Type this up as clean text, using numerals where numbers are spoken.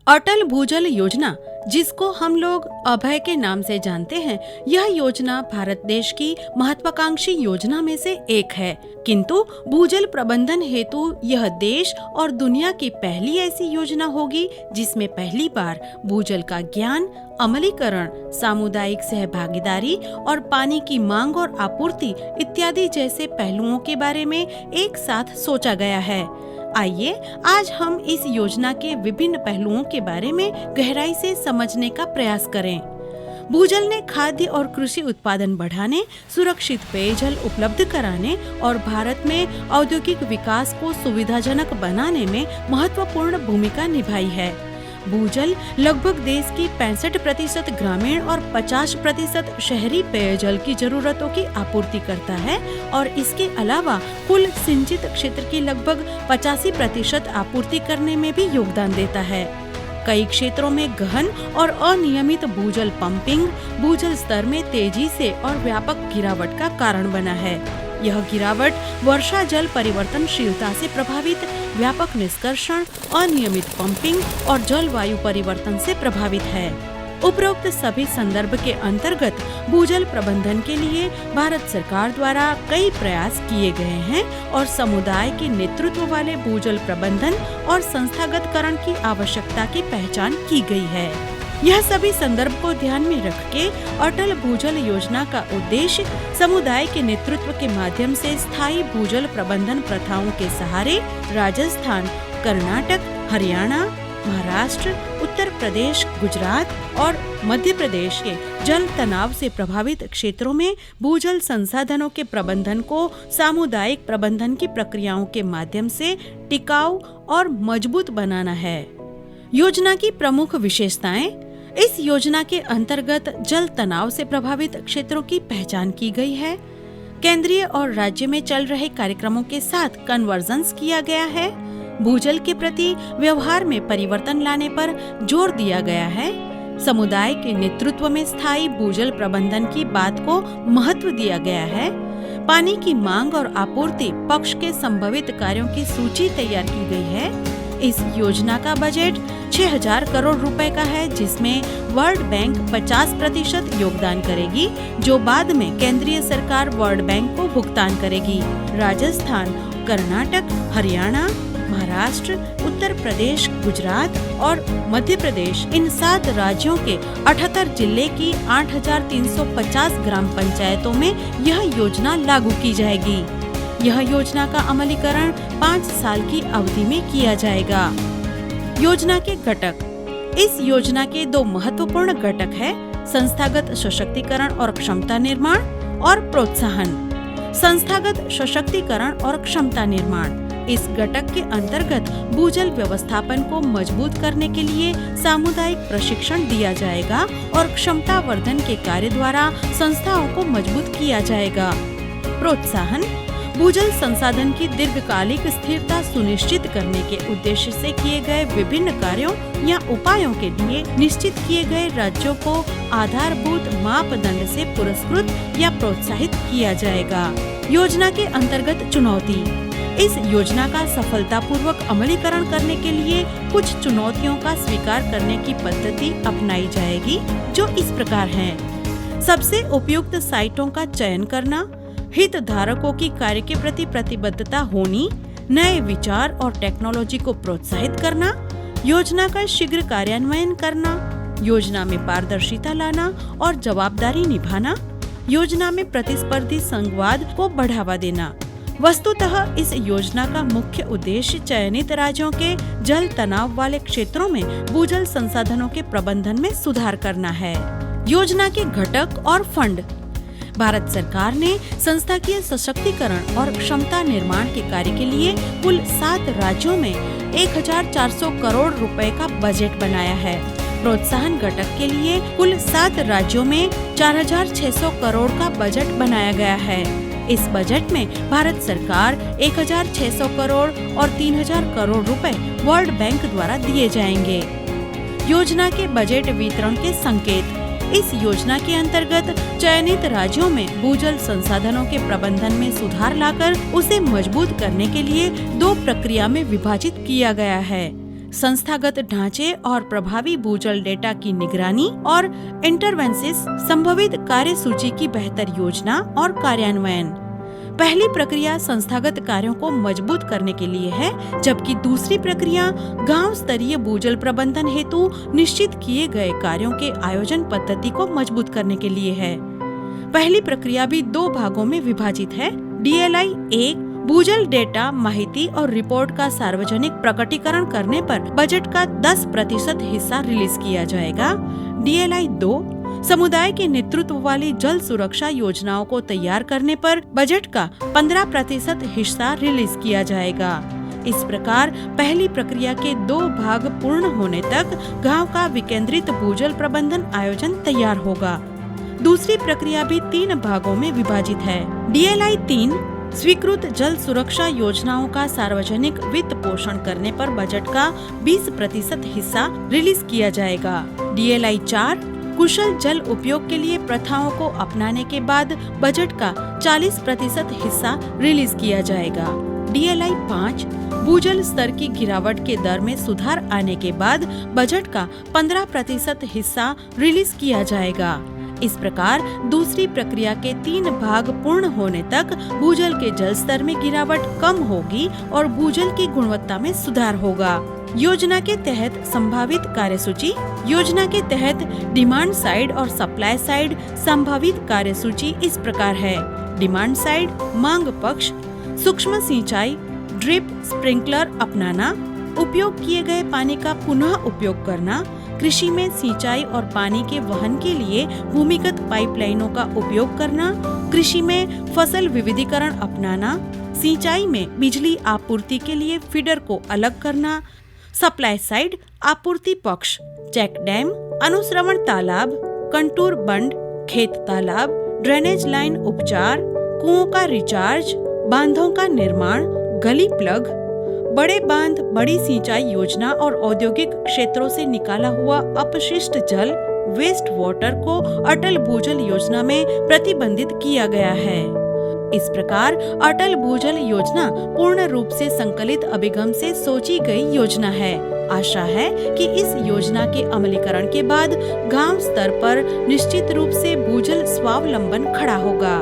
अटल भूजल योजना, जिसको हम लोग अभय के नाम से जानते हैं, यह योजना भारत देश की महत्वाकांक्षी योजना में से एक है। किंतु भूजल प्रबंधन हेतु यह देश और दुनिया की पहली ऐसी योजना होगी जिसमें पहली बार भूजल का ज्ञान, अमलीकरण, सामुदायिक सहभागीदारी और पानी की मांग और आपूर्ति इत्यादि जैसे पहलुओं के बारे में एक साथ सोचा गया है। आइए आज हम इस योजना के विभिन्न पहलुओं के बारे में गहराई से समझने का प्रयास करें। भूजल ने खाद्य और कृषि उत्पादन बढ़ाने, सुरक्षित पेयजल उपलब्ध कराने और भारत में औद्योगिक विकास को सुविधाजनक बनाने में महत्वपूर्ण भूमिका निभाई है। भूजल लगभग देश की 65% ग्रामीण और 50% शहरी पेयजल की जरूरतों की आपूर्ति करता है और इसके अलावा कुल सिंचित क्षेत्र की लगभग 85% आपूर्ति करने में भी योगदान देता है। कई क्षेत्रों में गहन और अनियमित भूजल पंपिंग भूजल स्तर में तेजी से और व्यापक गिरावट का कारण बना है। यह गिरावट वर्षा जल परिवर्तनशीलता से प्रभावित, व्यापक निष्कर्षण, अनियमित पंपिंग और जलवायु परिवर्तन से प्रभावित है। उपरोक्त सभी संदर्भ के अंतर्गत भूजल प्रबंधन के लिए भारत सरकार द्वारा कई प्रयास किए गए हैं और समुदाय के नेतृत्व वाले भूजल प्रबंधन और संस्थागतकरण की आवश्यकता की पहचान की गई है। यह सभी संदर्भ को ध्यान में रख के अटल भूजल योजना का उद्देश्य समुदाय के नेतृत्व के माध्यम से स्थायी भूजल प्रबंधन प्रथाओं के सहारे राजस्थान, कर्नाटक, हरियाणा, महाराष्ट्र, उत्तर प्रदेश, गुजरात और मध्य प्रदेश के जल तनाव से प्रभावित क्षेत्रों में भूजल संसाधनों के प्रबंधन को सामुदायिक प्रबंधन की प्रक्रियाओं के माध्यम से टिकाऊ और मजबूत बनाना है। योजना की प्रमुख विशेषताएं। इस योजना के अंतर्गत जल तनाव से प्रभावित क्षेत्रों की पहचान की गई है। केंद्रीय और राज्य में चल रहे कार्यक्रमों के साथ कन्वर्जेंस किया गया है। भूजल के प्रति व्यवहार में परिवर्तन लाने पर जोर दिया गया है। समुदाय के नेतृत्व में स्थायी भूजल प्रबंधन की बात को महत्व दिया गया है। पानी की मांग और आपूर्ति पक्ष के संभावित कार्यों की सूची तैयार की गई है। इस योजना का बजट 6,000 करोड़ रुपए का है, जिसमें वर्ल्ड बैंक 50% योगदान करेगी, जो बाद में केंद्रीय सरकार वर्ल्ड बैंक को भुगतान करेगी। राजस्थान, कर्नाटक, हरियाणा, महाराष्ट्र, उत्तर प्रदेश, गुजरात और मध्य प्रदेश, इन 7 राज्यों के 78 जिले की 8,350 ग्राम पंचायतों में यह योजना लागू की जाएगी। यह योजना का अमलीकरण 5 साल की अवधि में किया जाएगा। योजना के घटक। इस योजना के 2 महत्वपूर्ण घटक है: संस्थागत सशक्तिकरण और क्षमता निर्माण और प्रोत्साहन। संस्थागत सशक्तिकरण और क्षमता निर्माण। इस घटक के अंतर्गत भूजल व्यवस्थापन को मजबूत करने के लिए सामुदायिक प्रशिक्षण दिया जाएगा और क्षमता वर्धन के कार्य द्वारा संस्थाओं को मजबूत किया जाएगा। प्रोत्साहन। भूजल संसाधन की दीर्घकालिक स्थिरता सुनिश्चित करने के उद्देश्य से किए गए विभिन्न कार्यों या उपायों के लिए निश्चित किए गए राज्यों को आधारभूत मापदंड से पुरस्कृत या प्रोत्साहित किया जाएगा। योजना के अंतर्गत चुनौती। इस योजना का सफलतापूर्वक अमलीकरण करने के लिए कुछ चुनौतियों का स्वीकार करने की पद्धति अपनाई जाएगी, जो इस प्रकार हैं। सबसे उपयुक्त साइटों का चयन करना, हितधारकों की कार्य के प्रति प्रतिबद्धता होनी, नए विचार और टेक्नोलॉजी को प्रोत्साहित करना, योजना का शीघ्र कार्यान्वयन करना, योजना में पारदर्शिता लाना और जवाबदारी निभाना, योजना में प्रतिस्पर्धी संवाद को बढ़ावा देना। वस्तुतः इस योजना का मुख्य उद्देश्य चयनित राज्यों के जल तनाव वाले क्षेत्रों में भूजल संसाधनों के प्रबंधन में सुधार करना है। योजना के घटक और फंड। भारत सरकार ने संस्थाकीय सशक्तिकरण और क्षमता निर्माण के कार्य के लिए कुल 7 राज्यों में 1,400 करोड़ रुपए का बजट बनाया है। प्रोत्साहन घटक के लिए कुल 7 राज्यों में 4,600 करोड़ का बजट बनाया गया है। इस बजट में भारत सरकार 1,600 करोड़ और 3,000 करोड़ रुपए वर्ल्ड बैंक द्वारा दिए जाएंगे। योजना के बजट वितरण के संकेत। इस योजना के अंतर्गत चयनित राज्यों में भूजल संसाधनों के प्रबंधन में सुधार लाकर उसे मजबूत करने के लिए 2 प्रक्रिया में विभाजित किया गया है। संस्थागत ढांचे और प्रभावी भूजल डेटा की निगरानी और इंटरवेंसिस, संभावित कार्यसूची की बेहतर योजना और कार्यान्वयन। पहली प्रक्रिया संस्थागत कार्यों को मजबूत करने के लिए है, जबकि दूसरी प्रक्रिया गांव स्तरीय भूजल प्रबंधन हेतु निश्चित किए गए कार्यों के आयोजन पद्धति को मजबूत करने के लिए है। पहली प्रक्रिया भी 2 भागों में विभाजित है। DLI 1 भूजल डेटा, माहिती और रिपोर्ट का सार्वजनिक प्रकटीकरण करने पर बजट का 10% हिस्सा रिलीज किया जाएगा। DLI 2 समुदाय के नेतृत्व वाली जल सुरक्षा योजनाओं को तैयार करने पर बजट का 15% हिस्सा रिलीज किया जाएगा। इस प्रकार पहली प्रक्रिया के 2 भाग पूर्ण होने तक गांव का विकेंद्रित भूजल प्रबंधन आयोजन तैयार होगा। दूसरी प्रक्रिया भी 3 भागों में विभाजित है। DLI 3 स्वीकृत जल सुरक्षा योजनाओं का सार्वजनिक वित्त पोषण करने पर बजट का 20% हिस्सा रिलीज किया जाएगा। DLI 4 कुशल जल उपयोग के लिए प्रथाओं को अपनाने के बाद बजट का 40% हिस्सा रिलीज किया जाएगा। DLI 5 भूजल स्तर की गिरावट के दर में सुधार आने के बाद बजट का 15% हिस्सा रिलीज किया जाएगा। इस प्रकार दूसरी प्रक्रिया के 3 भाग पूर्ण होने तक भूजल के जल स्तर में गिरावट कम होगी और भूजल की गुणवत्ता में सुधार होगा। योजना के तहत संभावित कार्यसूची। योजना के तहत डिमांड साइड और सप्लाई साइड संभावित कार्यसूची इस प्रकार है। डिमांड साइड मांग पक्ष, सूक्ष्म सिंचाई, ड्रिप स्प्रिंकलर अपनाना, उपयोग किए गए पानी का पुनः उपयोग करना, कृषि में सिंचाई और पानी के वहन के लिए भूमिगत पाइपलाइनों का उपयोग करना, कृषि में फसल विविधीकरण अपनाना, सिंचाई में बिजली आपूर्ति के लिए फीडर को अलग करना, सप्लाई साइड आपूर्ति पक्ष, चेक डैम, अनुश्रवण तालाब, कंटूर बंड, खेत तालाब, ड्रेनेज लाइन उपचार, कुओं का रिचार्ज, बांधों का निर्माण, गली प्लग, बड़े बांध, बड़ी सिंचाई योजना और औद्योगिक क्षेत्रों से निकाला हुआ अपशिष्ट जल, वेस्ट वाटर को अटल भूजल योजना में प्रतिबंधित किया गया है। इस प्रकार अटल भूजल योजना पूर्ण रूप से संकलित अभिगम से सोची गई योजना है। आशा है कि इस योजना के अमलीकरण के बाद गांव स्तर पर निश्चित रूप से भूजल स्वावलंबन खड़ा होगा।